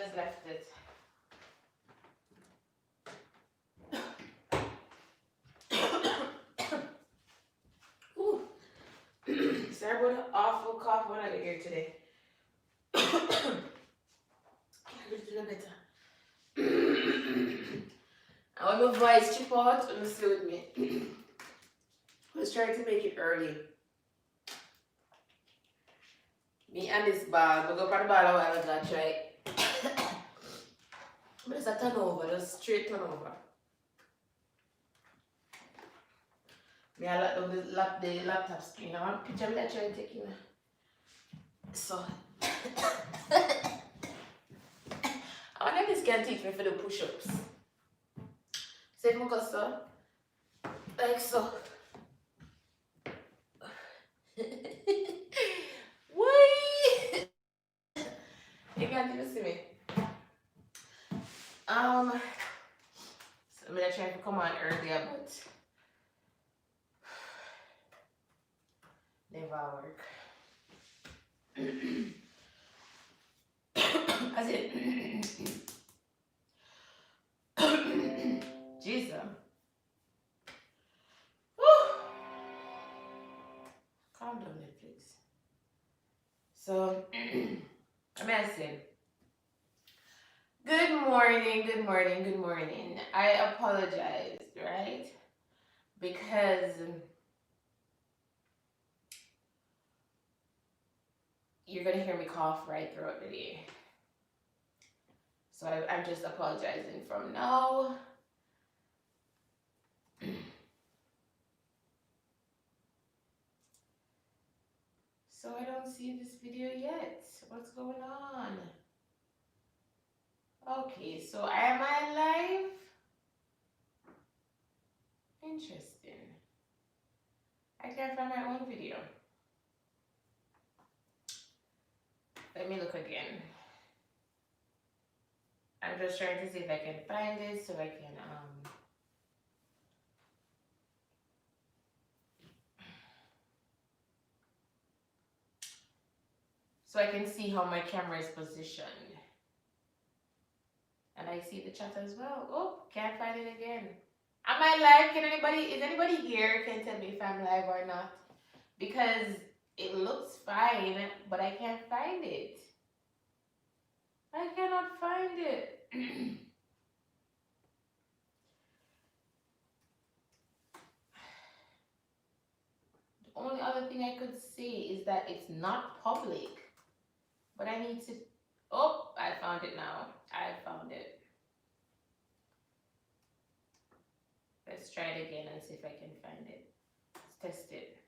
just left it. Ooh. Sorry about the awful cough when I get here today. Can't do it a little better. I want my voice chip out, and stay with me. I was trying to make it early. Me and this ball, we go for the ball a while ago, try. But it's a turnover, just straight turnover. Me I lock down the laptop screen. I want picture me that try taking. So I wonder if this can teach me for the push-ups. Say my so. Like so. Why? You can't even see me. So I'm gonna try to come on earlier, but never work. As it Jesus. Woo. Calm down, Netflix. So I'm asking. Good morning, good morning, good morning. I apologize, right? Because you're gonna hear me cough right throughout the day. So I'm just apologizing from now. So I don't see this video yet. What's going on? Okay, so am I live? Interesting. I can't find my own video. Let me look again. I'm just trying to see if I can find it so I can see how my camera is positioned. And I see the chat as well. Oh, can't find it again. Am I live? Is anybody here can tell me if I'm live or not? Because it looks fine, but I can't find it. I cannot find it. The only other thing I could see is that it's not public. But I need to, oh, I found it now. I found it. Let's try it again and see if I can find it. Let's test it.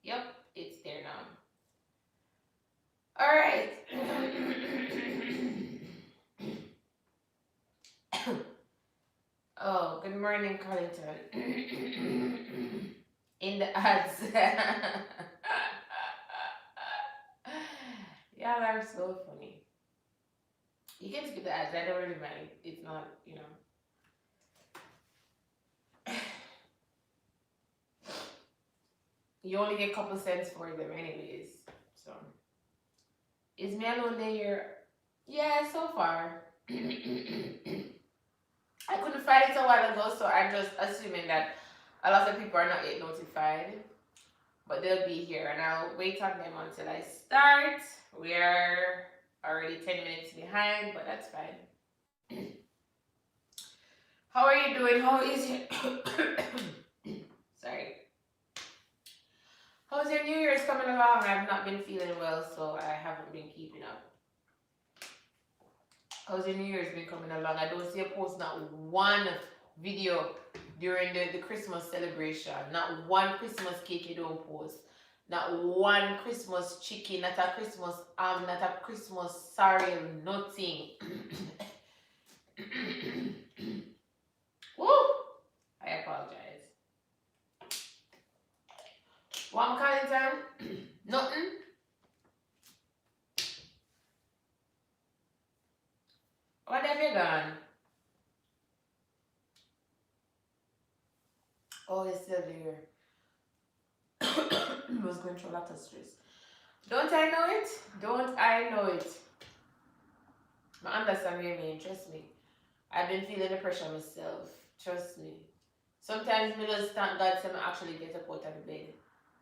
Yep, it's there now. All right. Oh, good morning, Carlington. In the ads. Y'all are so funny. You can skip the ads. I don't really mind. It's not, you know. You only get a couple cents for them anyways. So, is me alone there? Yeah, so far. I couldn't find it a while ago, so I'm just assuming that a lot of people are not yet notified. But they'll be here, and I'll wait on them until I start. We are already 10 minutes behind, but that's fine. How are you doing? How is it? Sorry. How's your New Year's coming along? I've not been feeling well, so I haven't been keeping up. How's your New Year's been coming along? I don't see a post, not one video during the Christmas celebration. Not one Christmas cake you don't post. Not one Christmas chicken, not a Christmas not a Christmas cereal, nothing. Woo! I apologize. What I'm calling time? Nothing? What have you gone? Oh, it's still there. I was going through a lot of stress. Don't I know it? Don't I know it? I understand what you mean, trust me. I've been feeling the pressure myself, trust me. Sometimes me just thank God to actually get up out of the bed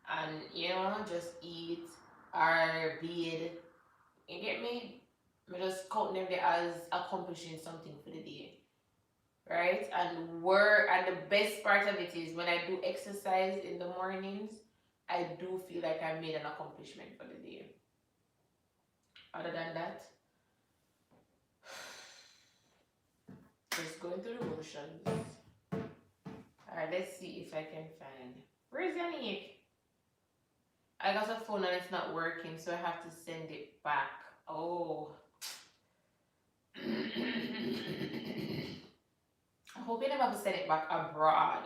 and just eat or bathe. You get me? I just count them there as accomplishing something for the day. Right? And the best part of it is when I do exercise in the mornings, I do feel like I made an accomplishment for the day. Other than that, just going through the motions. Alright, let's see if I can find. Where's Yannick? I got a phone and it's not working, so I have to send it back. Oh. I hope you never have to send it back abroad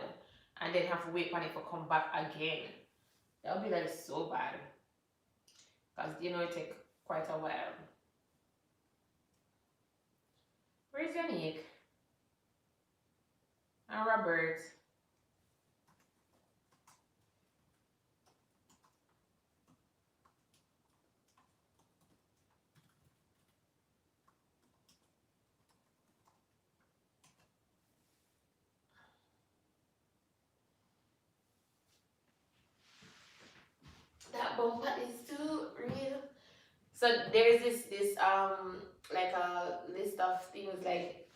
and then have to wait for it to come back again. That would be like so bad. Because it take quite a while. Where's Yannick? And Robert? That bumper is too real. So there's this like a list of things like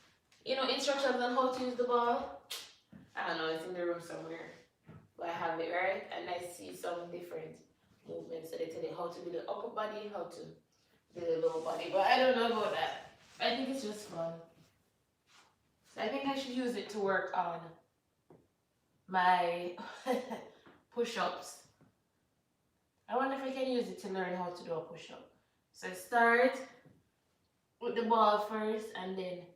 instructions on how to use the ball. I don't know, it's in the room somewhere. But I have it right and I see some different movements. So they tell you how to do the upper body, how to do the lower body. But I don't know about that. I think it's just fun. So I think I should use it to work on my push-ups. I wonder if I can use it to learn how to do a push-up. So start with the ball first and then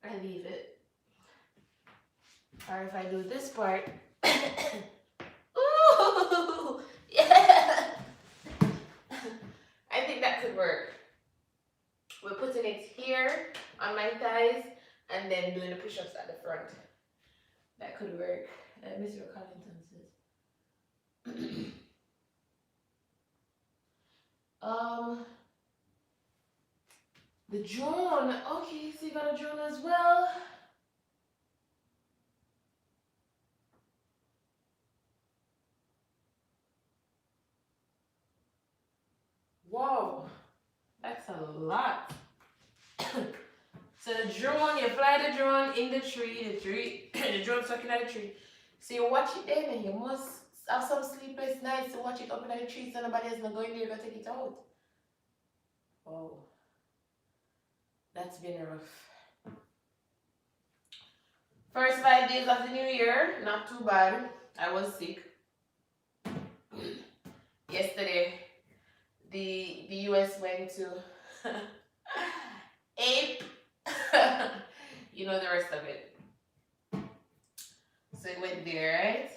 I leave it. Or if I do this part, ooh, yeah. I think that could work. We're putting it here on my thighs and then doing the push-ups at the front. That could work. Mr. Collington says. The drone. Okay, so you got a drone as well. Whoa, that's a lot. So the drone, you fly the drone in the tree, the drone's stuck in the tree. So you watch it then and you must have some sleepless nights to watch it up in the tree so nobody else not going there to take it out. Oh, that's been rough. First 5 days of the new year, not too bad. I was sick. Yesterday, the US went to ape. You know the rest of it. So it went there, right?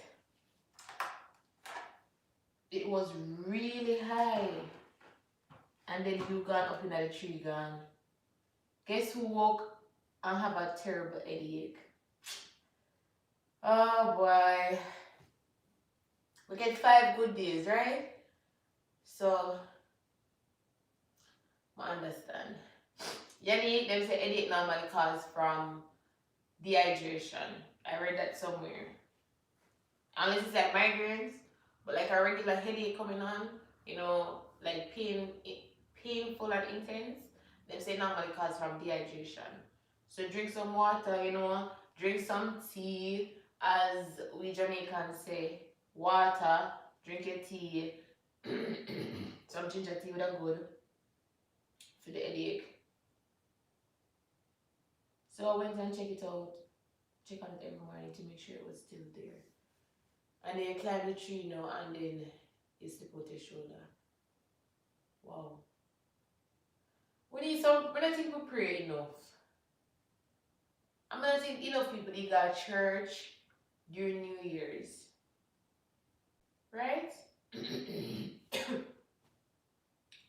It was really high. And then you gone up in the tree gone. Guess who woke and have a terrible headache? Oh boy. We get 5 good days, right? So I understand. Yannick, them say headache normally cause from dehydration. I read that somewhere. Unless it's like migraines, but like a regular headache coming on, like painful and intense, them say normally cause from dehydration. So drink some water, drink some tea, as we Jamaicans say, water, drink your tea, some ginger tea with a good for the headache. So I went and check on it every morning to make sure it was still there. And then you climb the tree now and then you slip out your shoulder. Wow. We need some, I don't think we pray enough. I'm not think enough people they got church during New Year's. Right? We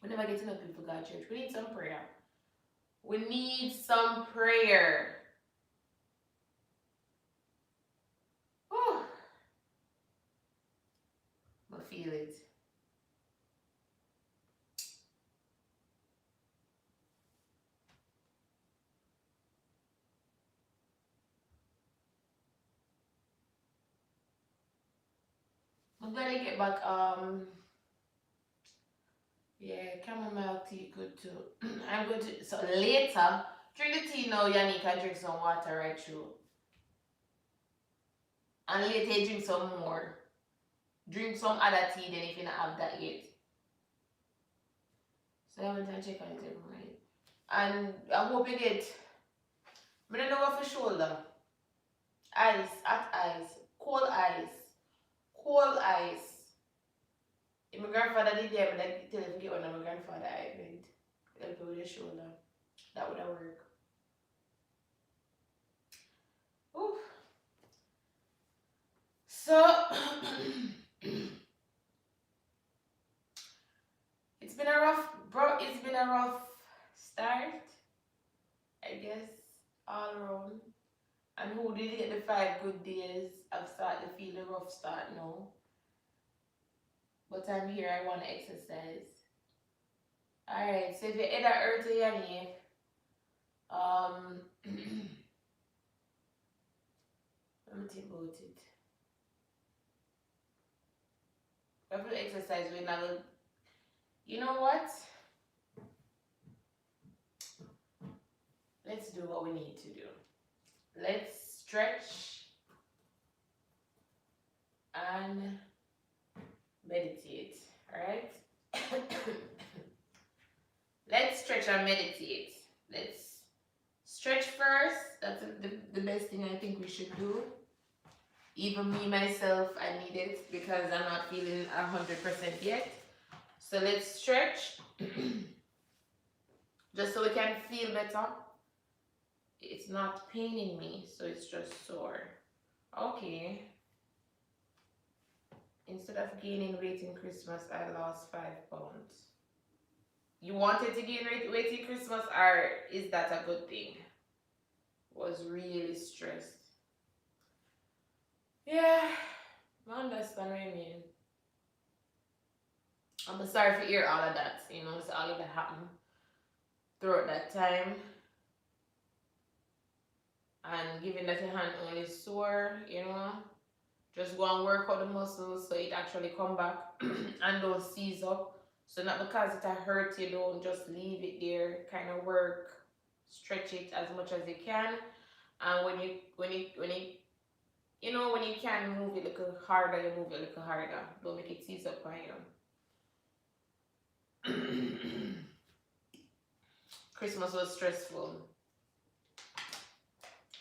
never get enough people got church. We need some prayer. We need some prayer. Oh, I feel it. I'm gonna get back yeah, chamomile tea good too. I'm going to so later drink the tea now, Yannick, and drink some water right through. And later drink some more. Drink some other tea then if you don't have that yet. So I went and check on it every morning. And I hope you get I don't know what for shoulder. Ice, hot ice, cold ice, cold ice. If my grandfather did that, but I tell him to get one of my grandfather I went. Help with the shoulder. That would have worked. Oof. So it's been a rough it's been a rough start, I guess, all around. And who did get the 5 good days? I've started to feel a rough start now. But I'm here, I want to exercise. Alright, so if your head are hurting, Yanni, let me think about it. I feel exercise when I will, you know what? Let's do what we need to do. Let's stretch and meditate, alright? Let's stretch and meditate. Let's stretch first. That's the best thing I think we should do. Even me, myself, I need it because I'm not feeling 100% yet. So let's stretch. Just so we can feel better. It's not paining me, so it's just sore. Okay. Instead of gaining weight in Christmas, I lost 5 pounds. You wanted to gain weight in Christmas, or is that a good thing? Was really stressed. Yeah, I understand what you mean. I'm sorry for hear all of that. You know, it's all of that happened throughout that time. And given that your hand only sore, you know, just go and work out the muscles so it actually come back and don't seize up. So not because it hurt you, don't just leave it there. Kind of work, stretch it as much as you can. And when you can move it a little harder, you move it a little harder. Don't make it seize up on you. Christmas was stressful.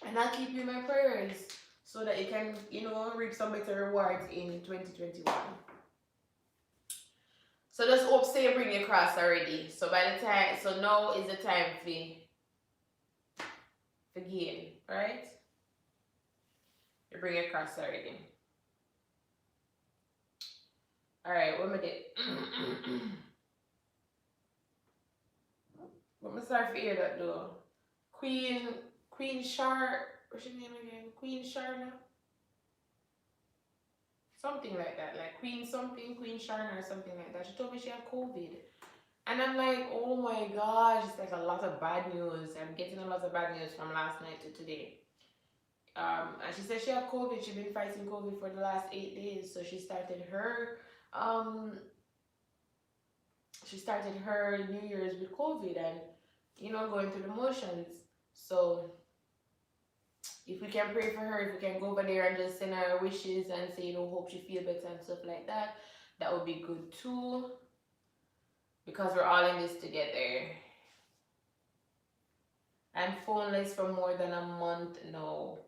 And I'll keep you in my prayers so that you can, reap some better rewards in 2021. So just hope say you bring your cross already. So by the time, so now is the time for gain, right? You bring your cross already. Alright, what am I did? But I'm sorry for hear that though. Queen Char, what's your name again? Queen Sharna? Something like that, like Queen something, Queen Sharna or something like that. She told me she had COVID. And I'm like, oh my gosh, it's like a lot of bad news. I'm getting a lot of bad news from last night to today. And she said she had COVID. She's been fighting COVID for the last 8 days. So she started her New Year's with COVID and, going through the motions. So if we can pray for her, if we can go over there and just send her wishes and say, hope she feel better and stuff like that, that would be good too. Because we're all in this together. I'm phoneless for more than a month now.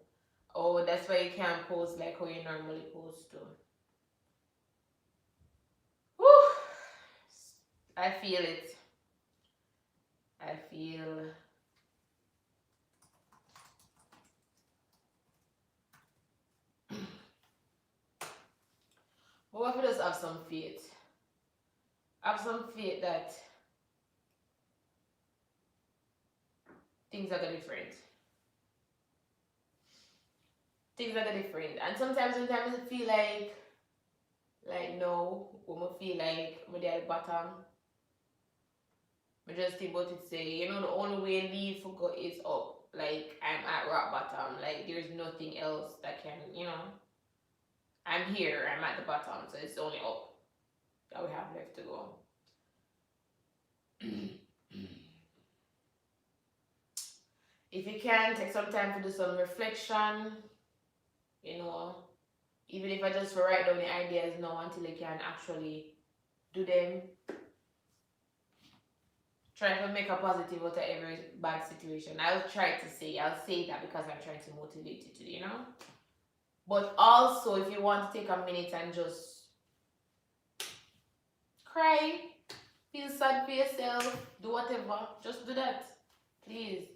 Oh, that's why you can't post like how you normally post to. Whew. I feel it. I feel... But what if we just have some faith? Have some faith that things are gonna be different. Things are gonna be different. And sometimes I feel like no, when I feel like I'm at the bottom, I just think about it say, the only way leave for go is up. Like I'm at rock bottom. Like there's nothing else that can, I'm here, I'm at the bottom, so it's only up that we have left to go. If you can, take some time to do some reflection, you know, even if I just write down the ideas now until you can actually do them. Try to make a positive out of every bad situation. I'll say that because I'm trying to motivate you today, you know? But also, if you want to take a minute and just cry, feel sad for yourself, do whatever, just do that, please.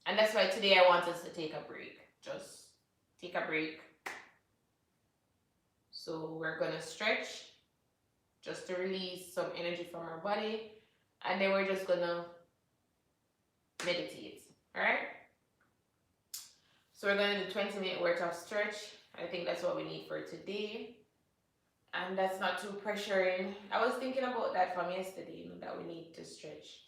And that's why today I want us to take a break. Just take a break. So we're gonna stretch just to release some energy from our body, and then we're just gonna meditate. Alright? So we're gonna do 20-minute worth of stretch. I think that's what we need for today. And that's not too pressuring. I was thinking about that from yesterday, that we need to stretch.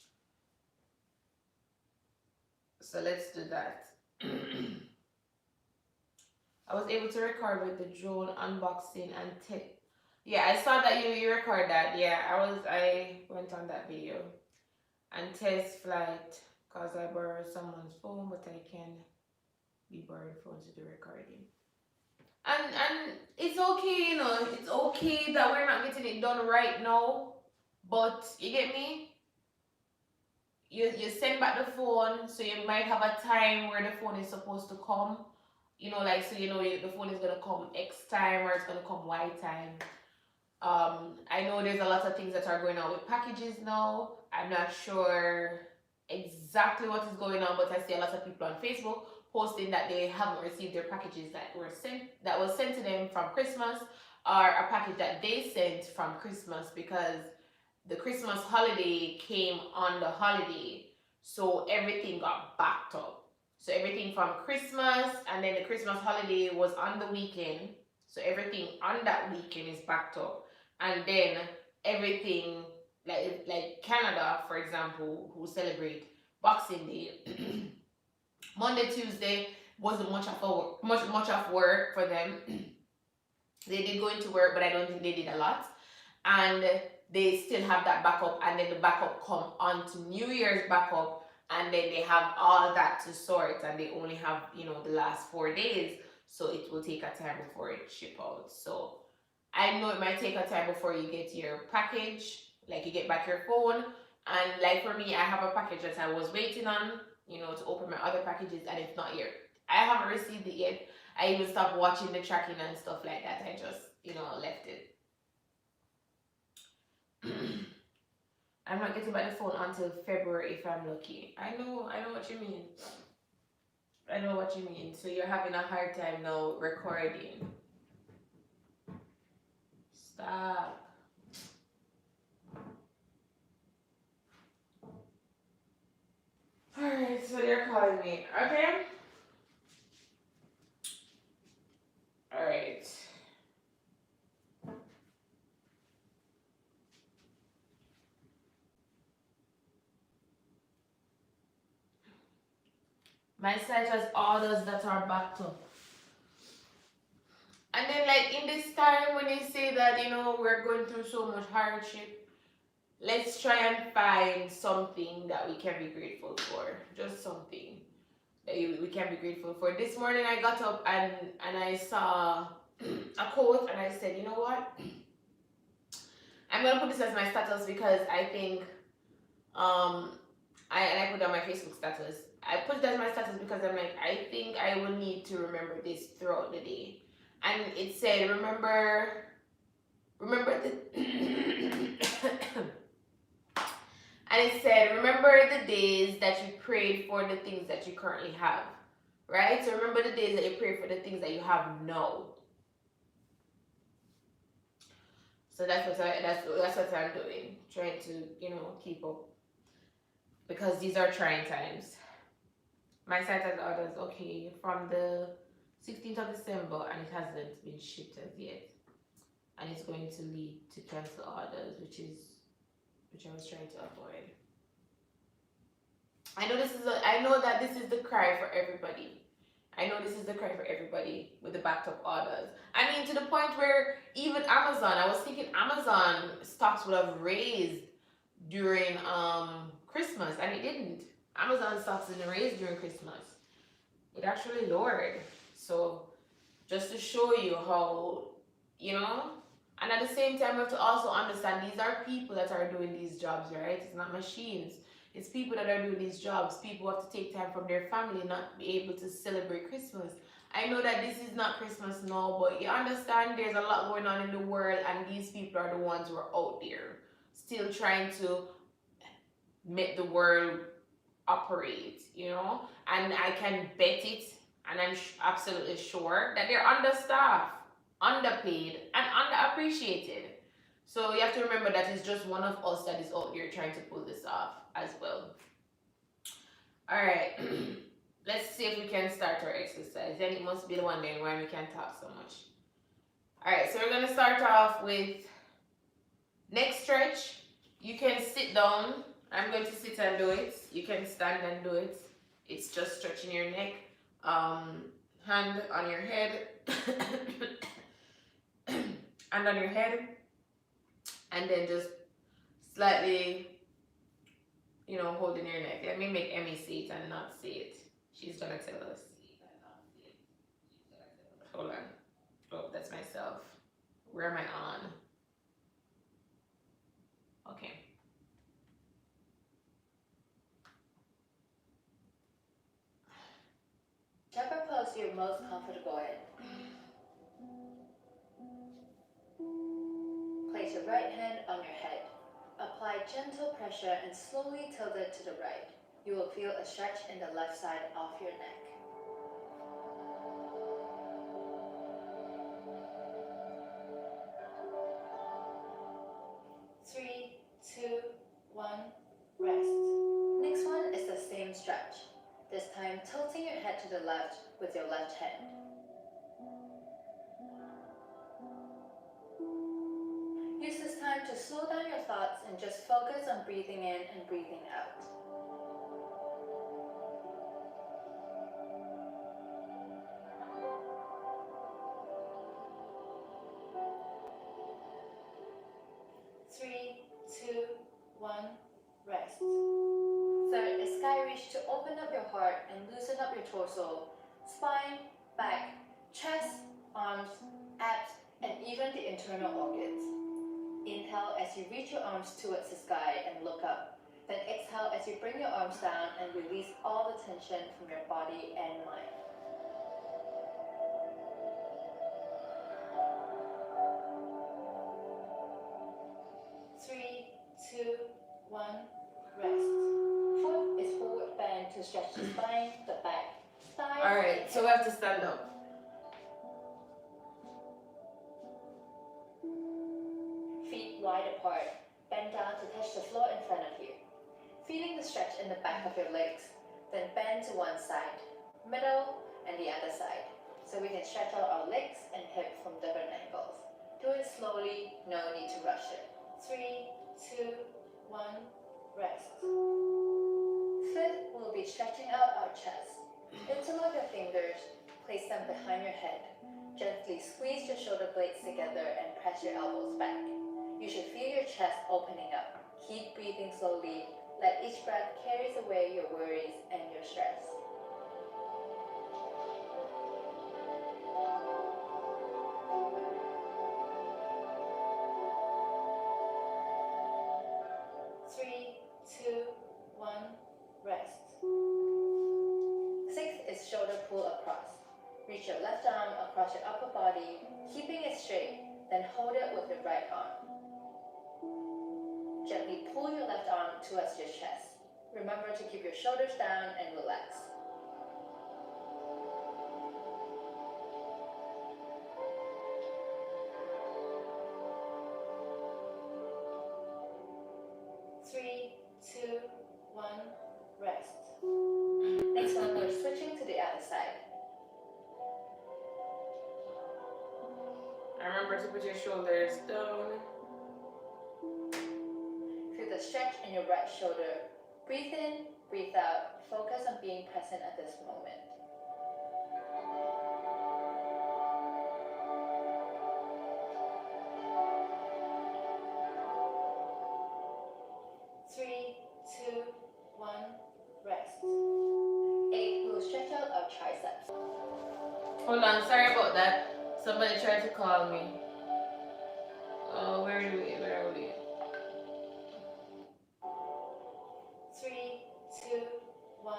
So let's do that. I was able to record with the drone unboxing and yeah, I saw that you record that. Yeah, I went on that video. And test flight, cause I borrowed someone's phone, but I can be borrowing phones to do recording. And it's okay, it's okay that we're not getting it done right now, but you get me? You send back the phone, so you might have a time where the phone is supposed to come, so the phone is gonna come X time or it's gonna come Y time. I know there's a lot of things that are going on with packages now. I'm not sure exactly what is going on, but I see a lot of people on Facebook posting that they haven't received their packages that was sent to them from Christmas, or a package that they sent from Christmas, because the Christmas holiday came on the holiday, so everything got backed up. So everything from Christmas, and then the Christmas holiday was on the weekend, so everything on that weekend is backed up. And then everything, like Canada, for example, who celebrate Boxing Day, Monday, Tuesday wasn't much of work for them. They did go into work, but I don't think they did a lot. And they still have that backup, and then the backup come on to New Year's backup, and then they have all of that to sort, and they only have, the last 4 days, so it will take a time before it ship out. So I know it might take a time before you get your package, like you get back your phone. And like for me, I have a package that I was waiting on, to open my other packages, and it's not here. I haven't received it yet. I even stopped watching the tracking and stuff like that. I just, left it. I'm not getting back the phone until February if I'm lucky. I know what you mean. I know what you mean. So you're having a hard time now recording. Stop. Alright, so they're calling me. Okay? Alright. My site has orders that are backed up. And then, like, in this time when they say that, we're going through so much hardship, let's try and find something that we can be grateful for. Just something that we can be grateful for. This morning I got up and I saw a quote, and I said, you know what? I'm going to put this as my status, because I think, I put it on my Facebook status. I put it as my status because I'm like, I think I will need to remember this throughout the day. And it said, remember the and it said, remember the days that you prayed for the things that you currently have. Right? So remember the days that you prayed for the things that you have now. So that's what I'm doing. Trying to, keep up. Because these are trying times. My site has orders, okay, from the 16th of December, and it hasn't been shipped as yet. And it's going to lead to cancel orders, which I was trying to avoid. I know that this is the cry for everybody. I know this is the correct for everybody with the backed up orders. I mean, to the point where even Amazon, I was thinking Amazon stocks would have raised during Christmas, and it didn't. Amazon stocks didn't raise during Christmas. It actually lowered. So just to show you how, you know, and at the same time, we have to also understand these are people that are doing these jobs, right? It's not machines. It's people that are doing these jobs. People who have to take time from their family, not be able to celebrate Christmas. I know that this is not Christmas now, but you understand there's a lot going on in the world, and these people are the ones who are out there still trying to make the world operate, you know? And I can bet it, and I'm absolutely sure that they're understaffed, underpaid, and underappreciated. So you have to remember that it's just one of us that is out there trying to pull this off as well. All right, let's see if we can start our exercise. Then it must be the one then where we can talk so much. All right, so we're gonna start off with neck stretch. You can sit down. I'm going to sit and do it. You can stand and do it. It's just stretching your neck. Hand on your head. Hand on your head. And then just slightly, holding your neck. Let me make Emmy see it and not see it. She's gonna tell us. Hold on. Oh, that's myself. Where am I on? Okay. Whichever pose you're most comfortable in. Place your right hand on your head. Apply gentle pressure and slowly tilt it to the right. You will feel a stretch in the left side of your neck. Three, two, one, rest. Next one is the same stretch. This time tilting your head to the left with your left hand. Use this time to slow down your thoughts and just focus on breathing in and breathing out. Three, two, one, rest. Third is sky reach to open up your heart and loosen up your torso, spine, back, chest, arms, abs, and even the internal organs. Inhale as you reach your arms towards the sky and look up. Then exhale as you bring your arms down and release all the tension from your body and mind. Three, two, one, rest. Fourth is forward bend to stretch the spine, the back, thighs. All right, so we have to stand up. Feet wide apart, bend down to touch the floor in front of you. Feeling the stretch in the back of your legs, then bend to one side, middle, and the other side. So we can stretch out our legs and hip from different angles. Do it slowly, no need to rush it. Three, two, one, rest. Fifth, we'll be stretching out our chest. Interlock your fingers, place them behind your head. Gently squeeze your shoulder blades together and press your elbows back. You should feel your chest opening up. Keep breathing slowly. Let each breath carries away your worries and your stress. Three, two, one, rest. Sixth is shoulder pull across. Reach your left arm across your upper body, keeping it straight, then hold it with your right arm. Gently pull your left arm towards your chest. Remember to keep your shoulders down and relax. Three, two, one, rest. Next one, we're switching to the other side. Remember to put your shoulders down. Feel the stretch in your right shoulder. Breathe in, breathe out. Focus on being present at this moment. of triceps. Hold on, sorry about that. Somebody tried to call me. Oh, where are we? 3, 2, 1,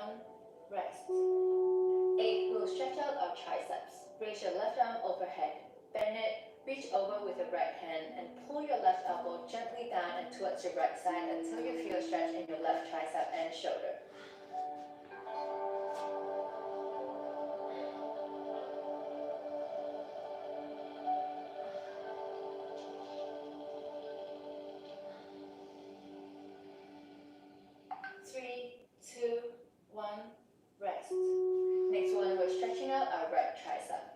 rest. 8, we'll stretch out our triceps. Raise your left arm overhead. Bend it, reach over with your right hand and pull your left elbow gently down and towards your right side until you feel a stretch in your left tricep and shoulder. Three, two, one, rest. Next one, we're stretching out our right tricep.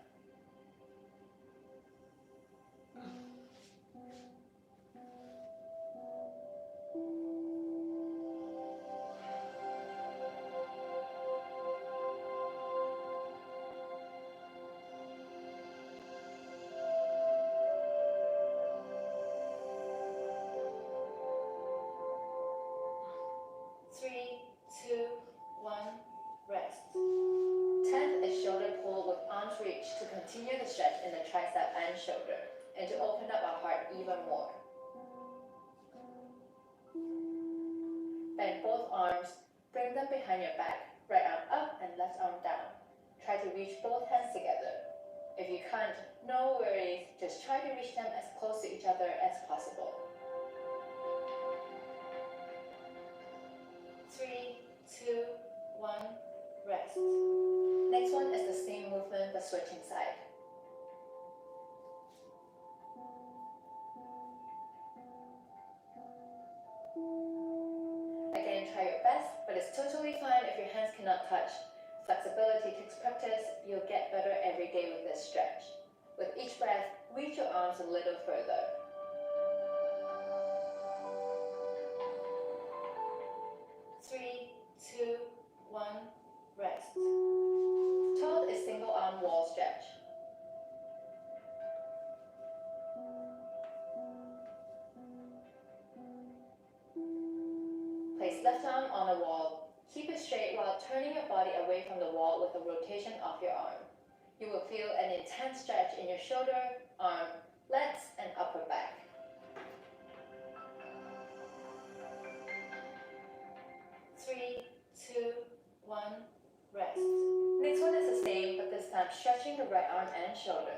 Three, two, one, rest. 10th is shoulder pull with arms reach to continue the stretch in the tricep and shoulder and to open up our heart even more. Bend both arms, bring them behind your back, right arm up and left arm down. Try to reach both hands together. If you can't, no worries, just try to reach them as close to each other as possible. 3, 2, 1, rest. Next one is the same movement but switching side. Again, try your best, but it's totally fine if your hands cannot touch. Flexibility takes practice, you'll get better every day with this stretch. With each breath, reach your arms a little further. 3, 2, 1, rest. 12th is single arm wall stretch. Place left arm on a wall. Keep it straight while turning your body away from the wall with a rotation of your arm. You will feel an intense stretch in your shoulder, arm, legs, and upper back. 3, 2, 1, rest. Next one is the same, but this time stretching the right arm and shoulder.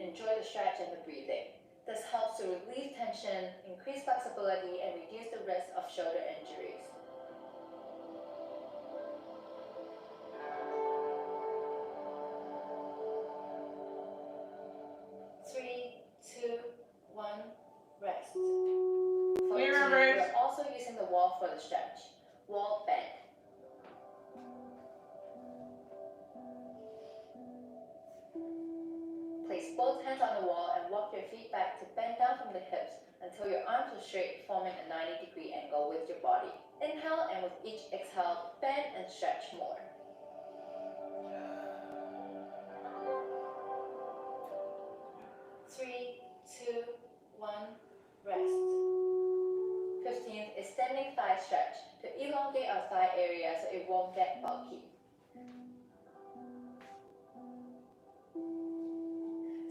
Enjoy the stretch and the breathing. This helps to relieve tension, increase flexibility, and reduce the risk of shoulder injuries. Three, two, one, rest. For the team, we're also using the wall for the stretch. Wall bend. Place both hands on the wall and walk your feet back to bend down from the hips until your arms are straight, forming a 90-degree angle with your body. Inhale, and with each exhale, bend and stretch more. Three, two, one, rest. 15th is standing thigh stretch to elongate our thigh area so it won't get bulky.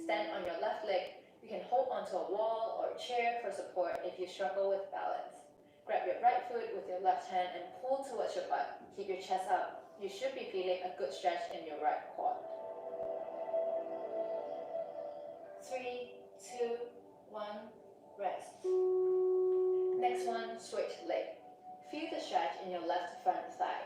Stand on your left leg. You can hold onto a wall or a chair for support if you struggle with balance. Grab your right foot with your left hand and pull towards your butt. Keep your chest up. You should be feeling a good stretch in your right quad. 3, 2, 1, rest. Next one, switch leg. Feel the stretch in your left front thigh.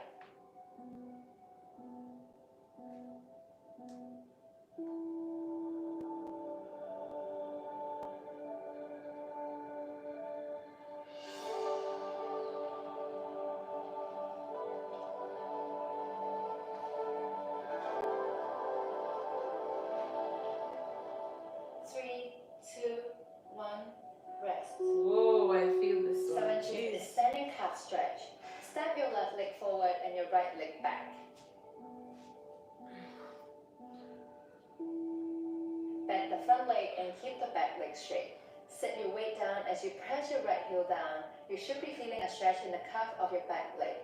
Three, two, one, rest. Whoa, I feel this one. 17th is standing calf stretch. Step your left leg forward and your right leg back. Bend the front leg and keep the back leg straight. Sit your weight down as you press your right heel down. You should be feeling a stretch in the calf of your back leg.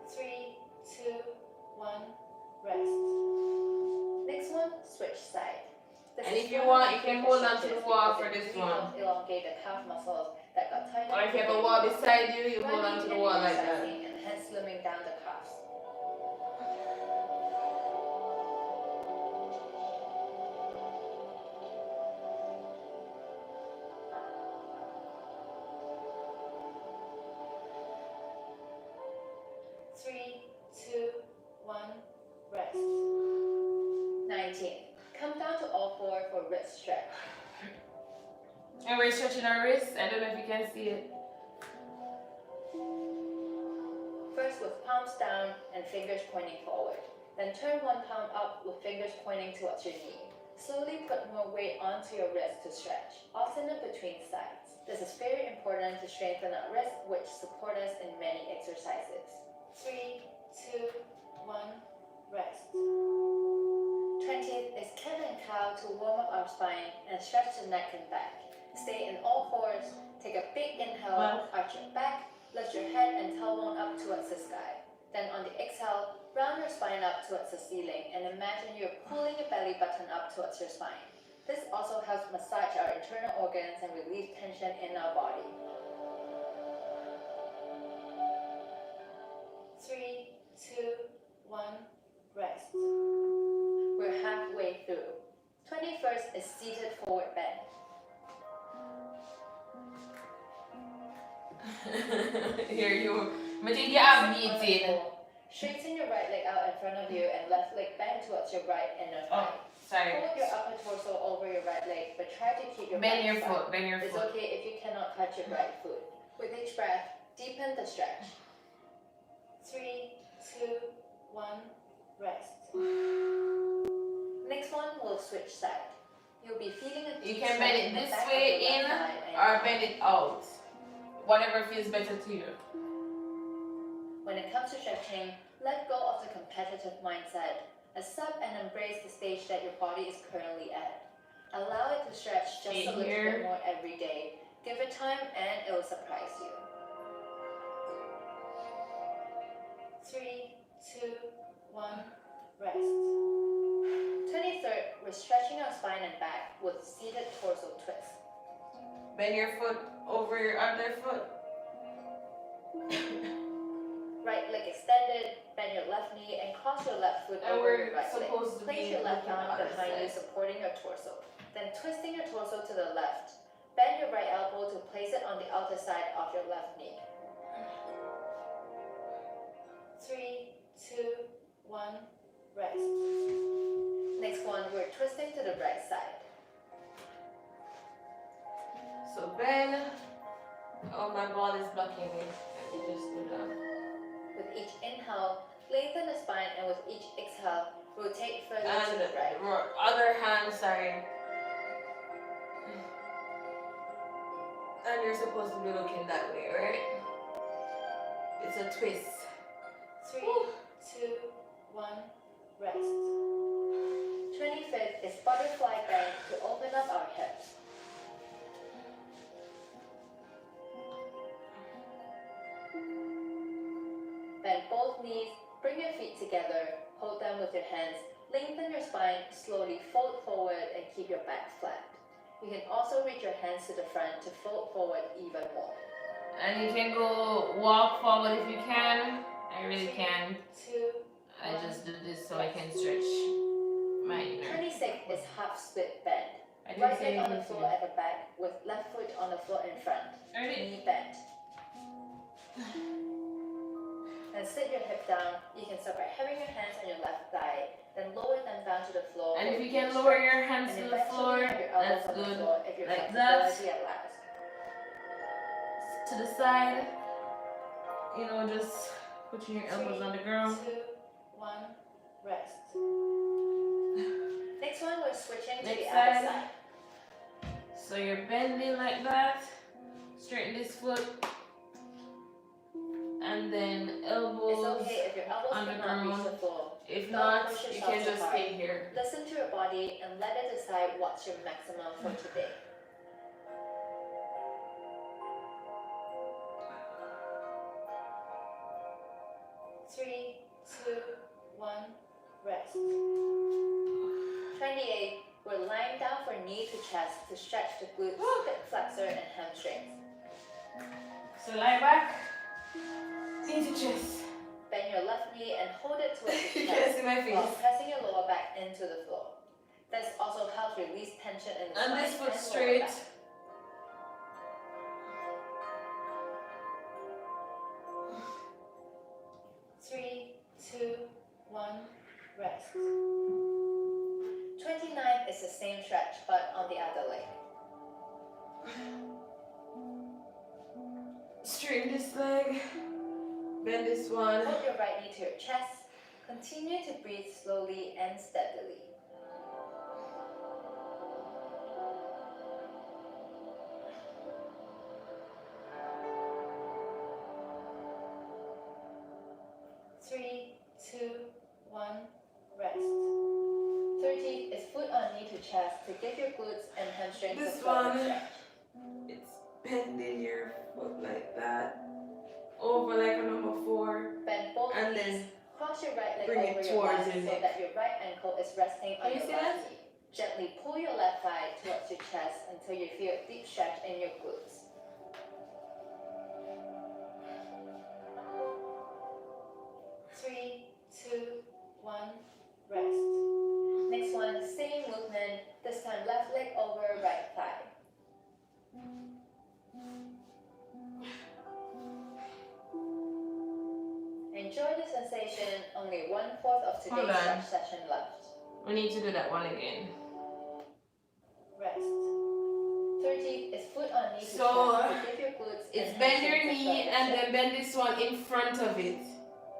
3, 2, 1, rest. Next one, switch side. This And is if you one want, of you my can favorite hold on to stretches the wall because for it this really one. helps elongate the calf muscles that got tied up. Or if you have a wall beside you, you hold on to the wall like that. Running and hence slimming down the calves. 3, 2, 1, rest. 19. Come down to all four for wrist stretch. And we're stretching our wrists. I don't know if you can see it. First with palms down and fingers pointing forward. Then turn one palm up with fingers pointing towards your knee. Slowly put more weight onto your wrist to stretch, alternate between sides. This is very important to strengthen our wrists, which support us in many exercises. 3, 2, 1, rest. 20th is cat and cow to warm up our spine and stretch the neck and back. Stay in all fours, take a big inhale, arch your back, lift your head and tailbone up towards the sky. Then on the exhale, round your spine up towards the ceiling and imagine you're pulling your belly button up towards your spine. This also helps massage our internal organs and relieve tension in our body. 3, 2, 1, rest. We're halfway through. 21st is seated forward bend. Here you. I think you have meeting. Straighten your right leg out in front of you and left leg bend towards your right inner thigh. Oh, sorry. Hold your upper torso over your right leg, but try to keep your Bend back your side. foot. Bend your It's foot. okay if you cannot touch your right foot. With each breath, deepen the stretch. 3, 2, 1, rest. Next one, we'll switch side. You'll be feeling a You deep can stretch bend it in the this back of way your in left thigh and or bend it out. Whatever feels better to you. When it comes to stretching, let go of the competitive mindset. Accept and embrace the stage that your body is currently at. Allow it to stretch just a little bit more every day. Give it time and it will surprise you. 3, 2, 1, rest. 23rd, we're stretching our spine and back with seated torso twist. Bend your foot over your other foot. Right leg extended, bend your left knee and cross your left foot And over we're your right leg. supposed to Place be your left looking arm at the behind you, side. supporting your torso. Then twisting your torso to the left. Bend your right elbow to place it on the outer side of your left knee. 3, 2, 1, rest. Next one, we're twisting to the right side. So bend. Oh, my ball is blocking me. Let me just do that. With each inhale, lengthen the spine, and with each exhale, rotate further to And the right. other hand, sorry. And you're supposed to be looking that way, right? It's a twist. 3, 2, 1, rest. 25th is butterfly bend to open up our hips. Bend both knees, bring your feet together, hold them with your hands, lengthen your spine, slowly fold forward and keep your back flat. You can also reach your hands to the front to fold forward even more. And you can go walk forward if you can. I really 3, can. 2, I just do this so I can stretch my inner. 26 is half split bend. I didn't Right say leg on the anything to floor you. at the back with left foot on the floor in front. Alright. Knee bent. And sit your hip down. You can start by having your hands on your left thigh, then lower them down to the floor. And if you can lower your hands and to the floor, eventually have your elbows that's on the good. floor if your Like flexibility allows. To the side, you know, just putting your elbows on the 3, ground. 2, 1, rest. Next one, we're switching to Next the side. other side. So you're bending like that. Straighten this foot. and then It's elbows okay if your elbows on the cannot reach the ground. floor. If Don't not, push you yourself can too just hard. stay here. Listen to your body and let it decide what's your maximum for today. 3, 2, 1, rest. 28, we're lying down for knee to chest to stretch the glutes, hip flexor, and hamstrings. So lie back, knee to chest. Bend your left knee and hold it towards You your can't chest see my face. while pressing your lower back into the floor. This also helps release tension in the spine And this foot and lower straight. back. 3, 2, 1, rest. 29 is the same stretch but on the other leg. Straighten this leg. Bend this one. Hold your right knee to your chest. Continue to breathe slowly and steadily. Three, 2, 1, rest. 30 is foot on knee to chest to give your glutes and hamstrings a This further one. stretch. It's bending your foot like that. Over like a number 4. Bend both And knees. then Cross your right leg bring it over your towards left your so neck. that your right ankle is resting on Can you your see left that? knee. Gently pull your left thigh towards your chest until you feel a deep stretch in your glutes. 3, 2, 1, rest. Next one, same movement, this time left leg over right thigh. Enjoy the sensation, only 1/4 of Hold today's on. stretch session left. We need to do that one again. Rest. 30 is foot on knee to So, chest to give your glutes It's and bend your hamstrings a knee further and stretch. then bend this one in front of it.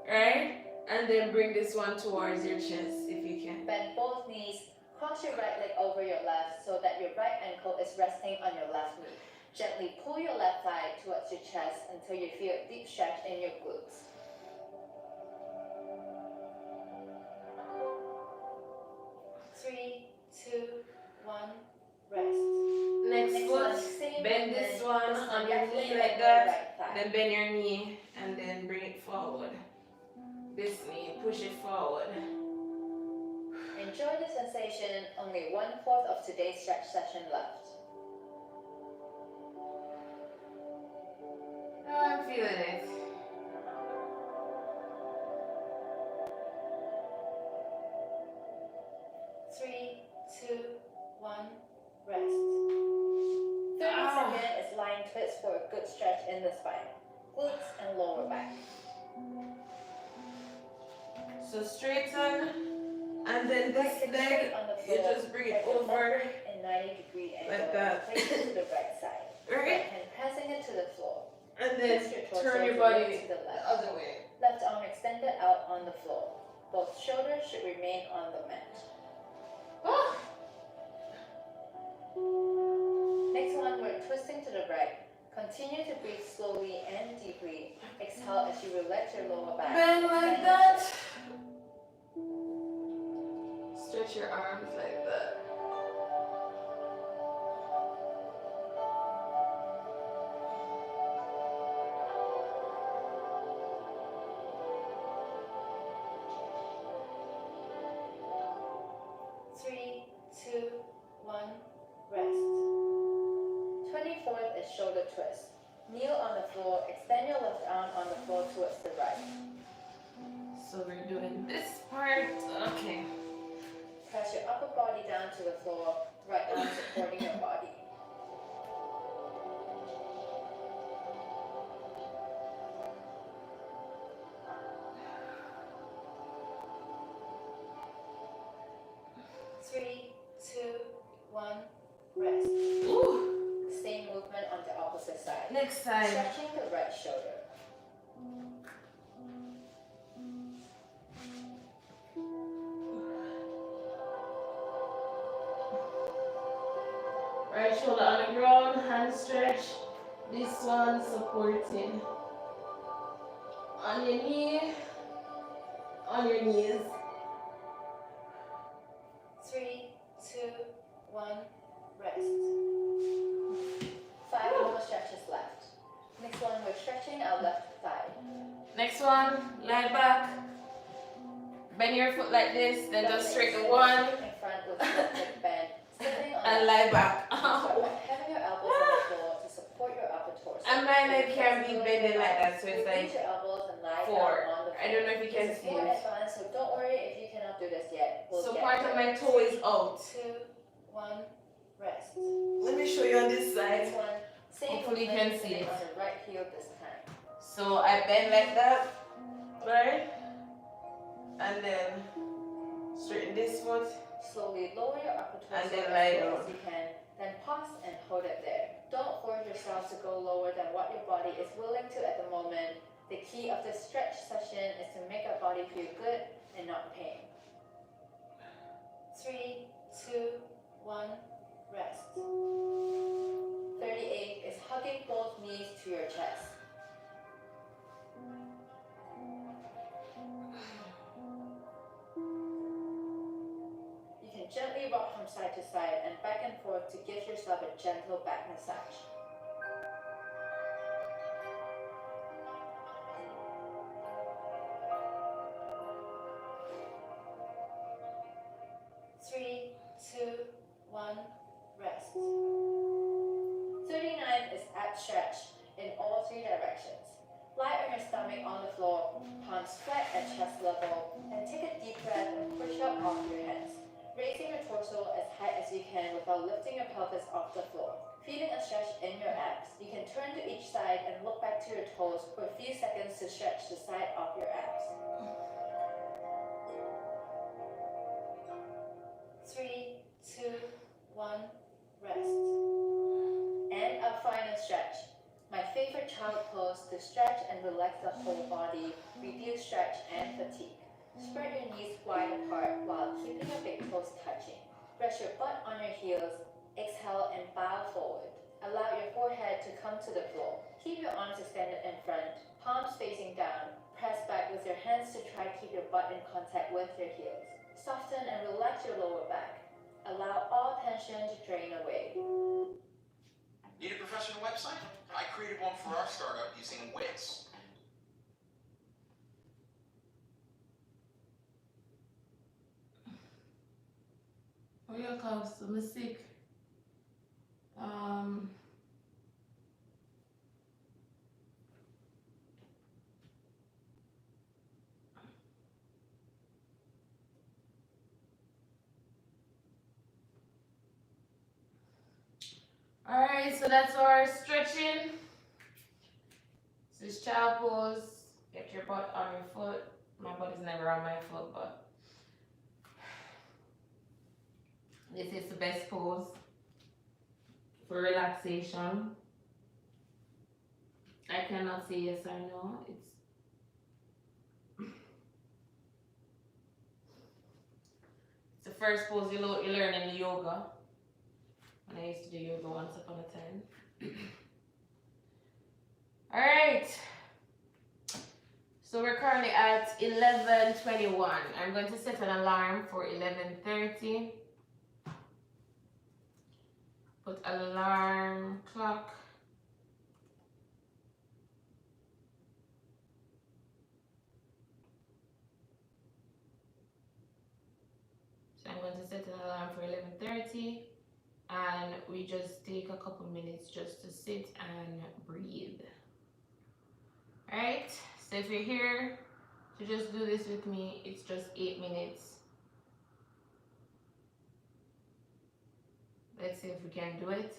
Right? And then bring this one towards your chest if you can. Bend both knees, cross your right leg over your left so that your right ankle is resting on your left knee. Gently pull your left thigh towards your chest until you feel a deep stretch in your glutes. 3, 2, 1, rest. Next Next foot, one, same bend movement, this one this on time your left leg knee like over that. right thigh. Then bend your knee and then bring it forward. This knee, push it forward. Enjoy the sensation, only 1/4 of today's stretch session left. Oh, I'm feeling it. Three, 2, 1, rest. 30 seconds is lying twist for a good stretch in the spine, glutes and lower back. So straighten. And then Right this hip leg, straight on the you floor. just bring it Right foot over. upward in 90-degree angle. like that. Place it to the right side. Right Right? hand pressing it to the floor. And then Twist your torso turn your to body the the left. other way. Left arm extended out on the floor. Both shoulders should remain on the mat. Oh. Next one, we're twisting to the right. Continue to breathe slowly and deeply. Exhale as you relax your lower back. Bend like Expand your that. chest. Stretch your arms like that. Three, 2, 1, rest. 24th is shoulder twist. Kneel on the floor, extend your left arm on the floor towards the right. So we're doing this part. Okay. Press your upper body down to the floor, right arm supporting your body. Three, 2, 1, rest. Ooh. Same movement on the opposite side. Next side. Stretching the right shoulder. Right shoulder on the ground, hand stretch. This one supporting. On your knee, on your knees. 3, 2, 1, rest. 5 more stretches left. Next one, we're stretching our left thigh. Next one, lie back. Bend your foot like this, then just straighten one. In front with left bend. Sitting on And lie back. start by having your elbows on the floor to support your upper torso. And my leg can be bending like that, so it's like your elbows and lie 4. down on the floor. I don't know if you can This is see more it. advanced, so don't worry if you cannot do this yet. We'll So get part of there. my toe is out. 2, 1, rest. Let me show you on this side. Next one, same Hopefully you movement, can see sitting it. on the right heel this time. So I bend like that, right? And then straighten this foot. Slowly lower your upper torso And then as lie low down. as you can. Then pause and hold it there. Don't force yourself to go lower than what your body is willing to at the moment. The key of this stretch session is to make our body feel good and not pain. 3, 2, 1, rest. 38 is hugging both knees to your chest. You can gently rock from side to side and back and forth to give yourself a gentle back massage. Three, 2, 1, rest. 39 is ab stretch in all 3 directions. Lie on your stomach on the floor, palms flat at chest level, and take a deep breath and push up off your hands, raising your torso as high as you can without lifting your pelvis off the floor. Feeling a stretch in your abs, you can turn to each side and look back to your toes for a few seconds to stretch the side of your abs. 3, 2, 1, rest. And our final stretch. My favorite child pose to stretch and relax the whole body, reduce stretch and fatigue. Spread your knees wide apart while keeping your big toes touching. Rest your butt on your heels, exhale and bow forward. Allow your forehead to come to the floor. Keep your arms extended in front, palms facing down. Press back with your hands to try to keep your butt in contact with your heels. Soften and relax your lower back. Allow all tension to drain away. Need a professional website? I created one for our startup using Wix. Oh, your calves, I'm sick. Alright, so that's our stretching. This is child pose. Get your butt on your foot. My butt is never on my foot, but this is the best pose for relaxation. I cannot say yes or no. It's the first pose you learn in yoga. And I used to do yoga once upon a time. Alright. So we're currently at 11:21. I'm going to set an alarm for 11:30. Put alarm clock. So I'm going to set an alarm for 11:30. And we just take a couple minutes just to sit and breathe. Alright, so if you're here to just do this with me, it's just 8 minutes. Let's see if we can do it.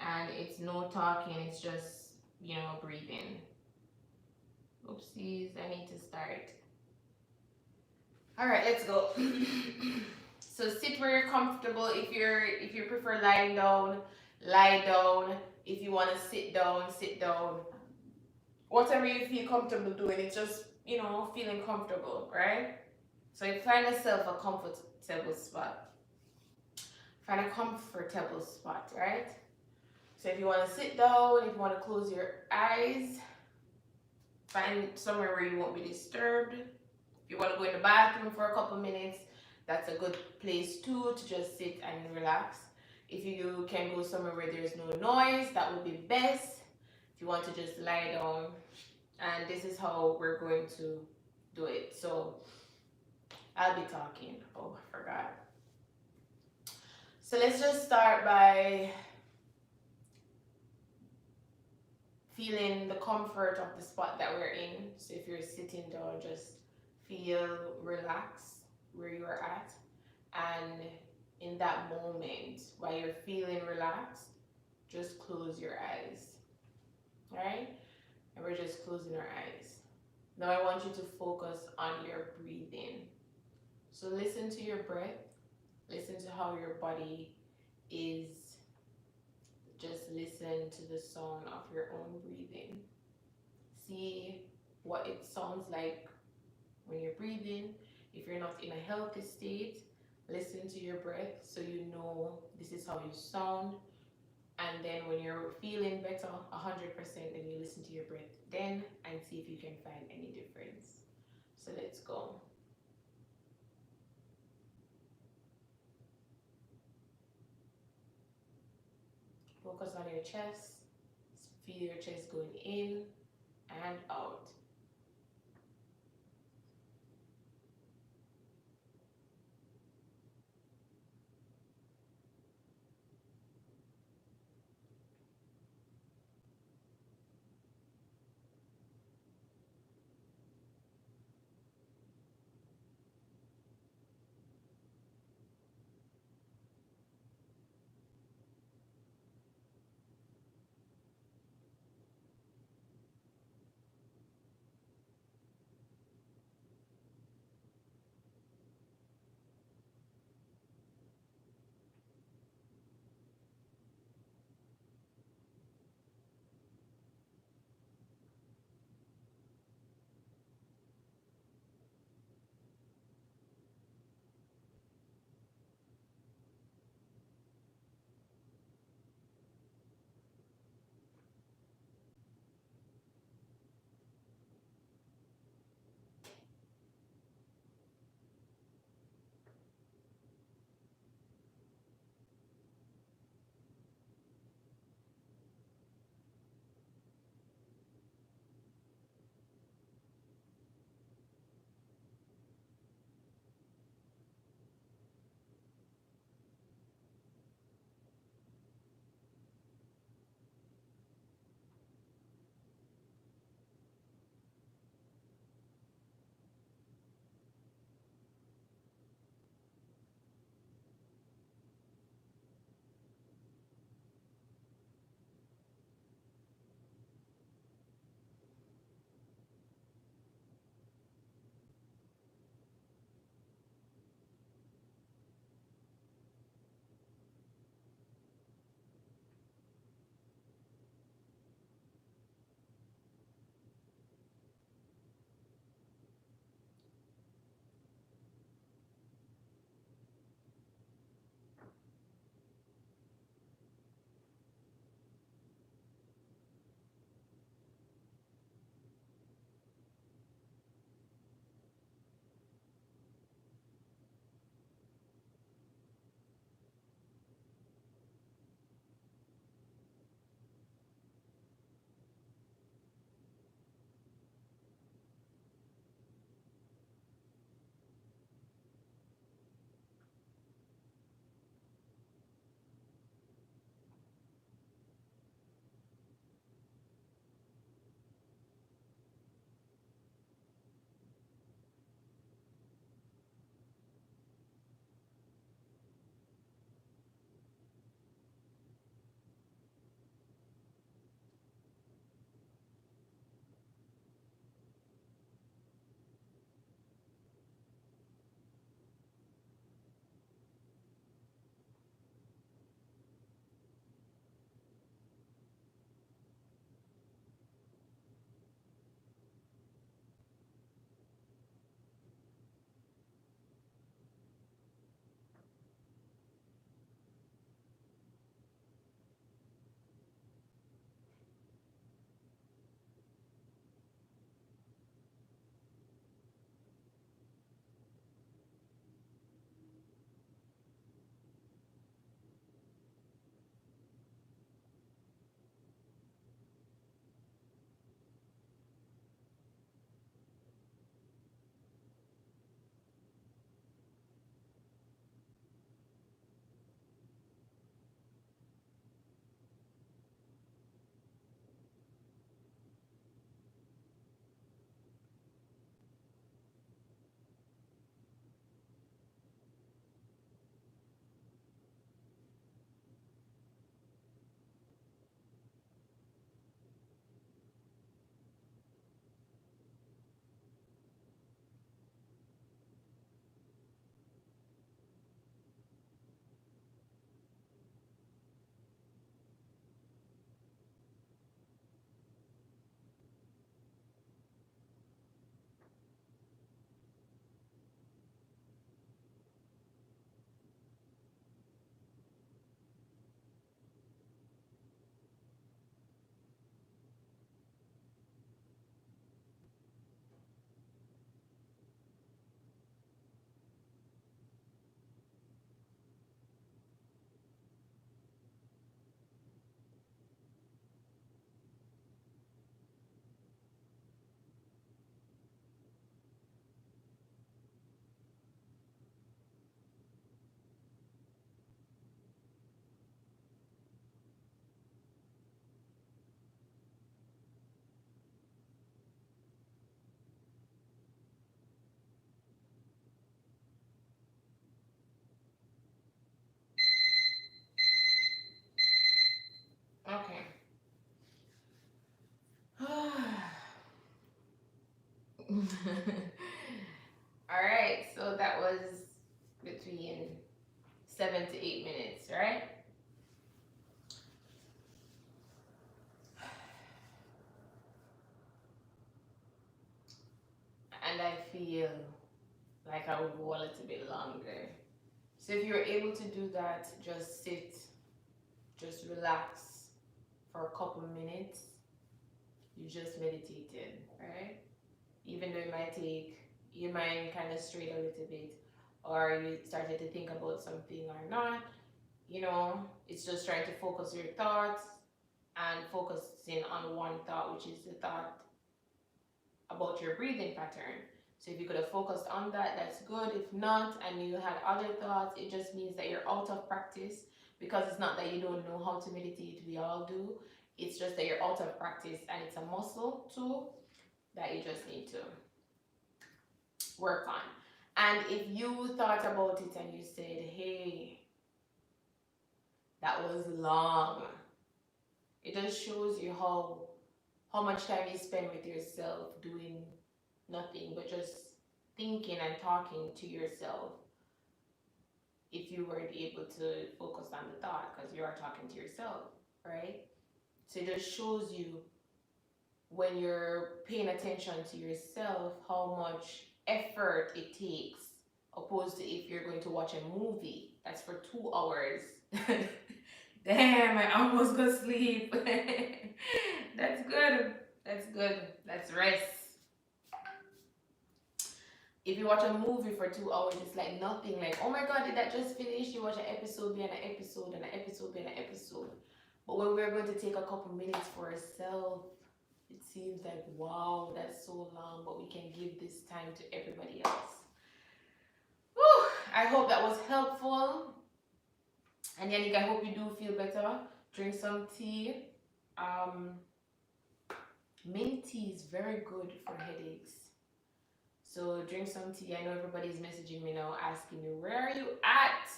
And it's no talking, it's just, breathing. Oopsies, I need to start. Alright, let's go. So sit where you're comfortable. If you prefer lying down, lie down. If you want to sit down, sit down. Whatever you feel comfortable doing, it's just, feeling comfortable, right? So you find yourself a comfortable spot. Find a comfortable spot, right? So if you want to sit down, if you want to close your eyes, find somewhere where you won't be disturbed. If you want to go in the bathroom for a couple minutes, that's a good place too, to just sit and relax. If you can go somewhere where there's no noise, that would be best. If you want to just lie down, and this is how we're going to do it. So I'll be talking. Oh, I forgot. So let's just start by feeling the comfort of the spot that we're in. So if you're sitting down, just feel relaxed where you are at. And in that moment, while you're feeling relaxed, just close your eyes. All right? And we're just closing our eyes. Now I want you to focus on your breathing. So listen to your breath. Listen to how your body is. Just listen to the sound of your own breathing. See what it sounds like when you're breathing. If you're not in a healthy state, listen to your breath so you know this is how you sound. And then when you're feeling better 100%, then you listen to your breath then and see if you can find any difference. So let's go. Focus on your chest. Feel your chest going in and out. All right, so that was between 7 to 8 minutes, right? And I feel like I would go a little bit longer. So if you're able to do that, just sit, just relax for a couple minutes. You just meditated, right? Even though it might take your mind kind of straight a little bit, or you started to think about something or not, it's just trying to focus your thoughts and focusing on one thought, which is the thought about your breathing pattern. So if you could have focused on that, that's good. If not, and you had other thoughts, it just means that you're out of practice, because it's not that you don't know how to meditate, we all do. It's just that you're out of practice, and it's a muscle too that you just need to work on. And if you thought about it and you said, hey, that was long, it just shows you how much time you spend with yourself doing nothing but just thinking and talking to yourself, if you weren't able to focus on the thought because you are talking to yourself, right? So it just shows you, when you're paying attention to yourself, how much effort it takes, opposed to if you're going to watch a movie that's for 2 hours. Damn, I almost go sleep. That's good. That's good. That's rest. If you watch a movie for 2 hours, it's like nothing. Like, oh my god, did that just finish? You watch an episode, be an episode, and an episode, be an episode. But when we're going to take a couple minutes for ourselves, it seems like, wow, that's so long, but we can give this time to everybody else. Whew, I hope that was helpful. And Yannick, I hope you do feel better. Drink some tea. Mint tea is very good for headaches. So drink some tea. I know everybody's messaging me now asking me, where are you at?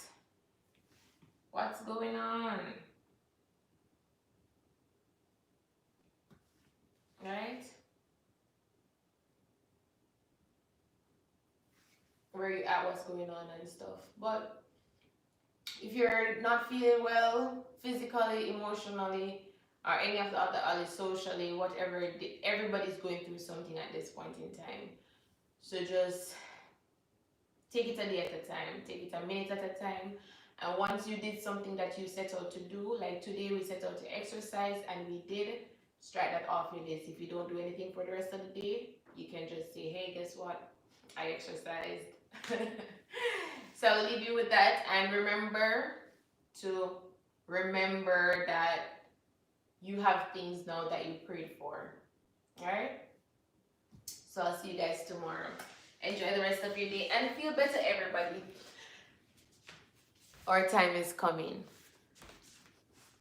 What's going on? Right? Where are you at? What's going on and stuff. But if you're not feeling well, physically, emotionally, or any of the other, socially, whatever, everybody's going through something at this point in time. So just take it a day at a time, take it a minute at a time. And once you did something that you set out to do, like today we set out to exercise and we did, strike that off your list. If you don't do anything for the rest of the day, you can just say, hey, guess what? I exercised. So I'll leave you with that, and remember that you have things now that you prayed for. Alright? So I'll see you guys tomorrow. Enjoy the rest of your day and feel better, everybody. Our time is coming.